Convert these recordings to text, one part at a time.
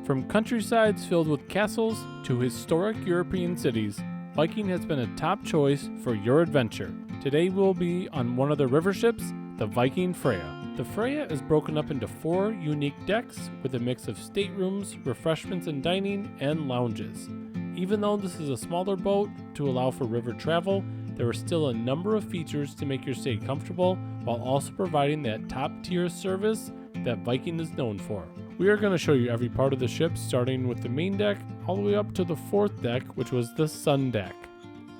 From countrysides filled with castles to historic European cities, Viking has been a top choice for your adventure. Today we'll be on one of the river ships, the Viking Freya. The Freya is broken up into 4 unique decks with a mix of staterooms, refreshments and dining, and lounges. Even though this is a smaller boat to allow for river travel, there are still a number of features to make your stay comfortable while also providing that top-tier service that Viking is known for. We are going to show you every part of the ship, starting with the main deck all the way up to the 4th deck, which was the sun deck.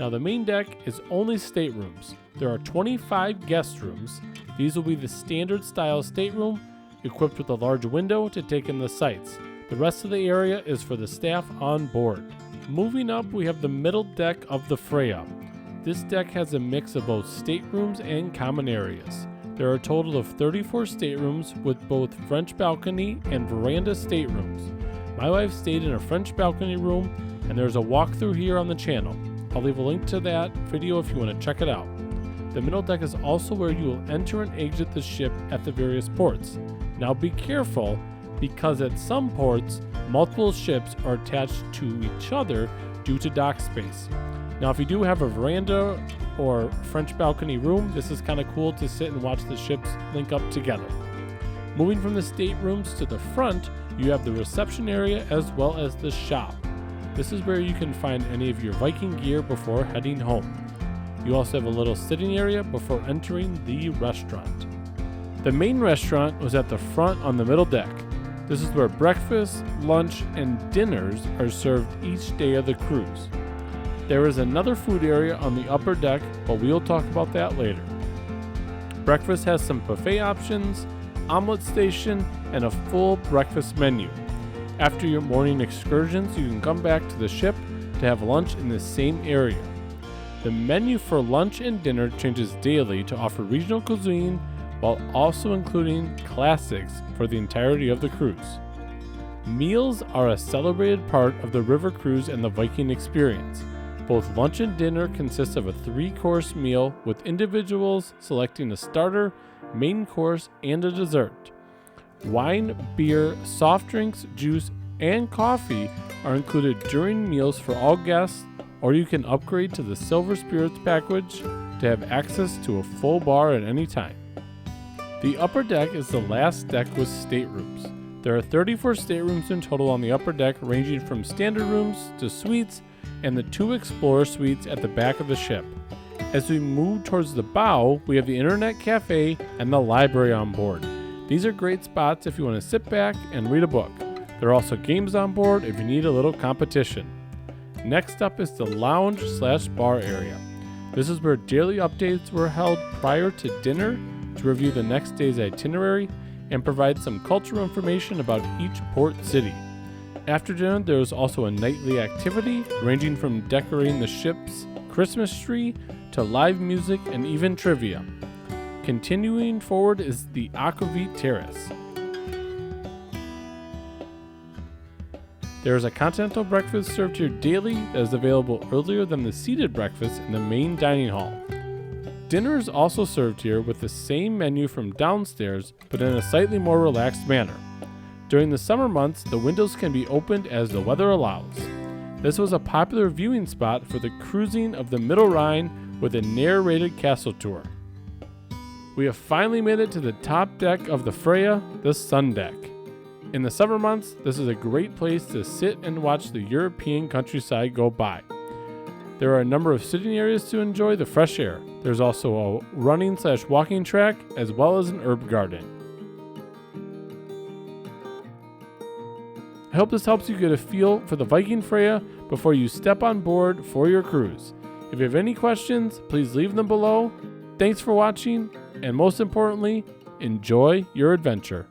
Now the main deck is only staterooms. There are 25 guest rooms. These will be the standard style stateroom, equipped with a large window to take in the sights. The rest of the area is for the staff on board. Moving up, we have the middle deck of the Freya. This deck has a mix of both staterooms and common areas. There are a total of 34 staterooms with both French balcony and veranda staterooms. My wife stayed in a French balcony room, and there's a walkthrough here on the channel. I'll leave a link to that video if you want to check it out. The middle deck is also where you will enter and exit the ship at the various ports. Now be careful, because at some ports, multiple ships are attached to each other due to dock space. Now if you do have a veranda or French balcony room, this is kind of cool to sit and watch the ships link up together. Moving from the staterooms to the front, you have the reception area as well as the shop. This is where you can find any of your Viking gear before heading home. You also have a little sitting area before entering the restaurant. The main restaurant was at the front on the middle deck. This is where breakfast, lunch, and dinners are served each day of the cruise. There is another food area on the upper deck, but we'll talk about that later. Breakfast has some buffet options, omelet station, and a full breakfast menu. After your morning excursions, you can come back to the ship to have lunch in the same area. The menu for lunch and dinner changes daily to offer regional cuisine while also including classics for the entirety of the cruise. Meals are a celebrated part of the river cruise and the Viking experience. Both lunch and dinner consist of a 3-course meal, with individuals selecting a starter, main course, and a dessert. Wine, beer, soft drinks, juice, and coffee are included during meals for all guests, or you can upgrade to the Silver Spirits package to have access to a full bar at any time. The upper deck is the last deck with staterooms. There are 34 staterooms in total on the upper deck, ranging from standard rooms to suites and the 2 Explorer suites at the back of the ship. As we move towards the bow, we have the internet cafe and the library on board. These are great spots if you want to sit back and read a book. There are also games on board if you need a little competition. Next up is the lounge/bar area. This is where daily updates were held prior to dinner to review the next day's itinerary and provide some cultural information about each port city. After dinner, there is also a nightly activity ranging from decorating the ship's Christmas tree to live music and even trivia. Continuing forward is the Aquavit Terrace. There is a continental breakfast served here daily that is available earlier than the seated breakfast in the main dining hall. Dinner is also served here with the same menu from downstairs, but in a slightly more relaxed manner. During the summer months, the windows can be opened as the weather allows. This was a popular viewing spot for the cruising of the Middle Rhine with a narrated castle tour. We have finally made it to the top deck of the Freya, the sun deck. In the summer months, this is a great place to sit and watch the European countryside go by. There are a number of sitting areas to enjoy the fresh air. There's also a running/walking track as well as an herb garden. I hope this helps you get a feel for the Viking Freya before you step on board for your cruise. If you have any questions, please leave them below. Thanks for watching, and most importantly, enjoy your adventure.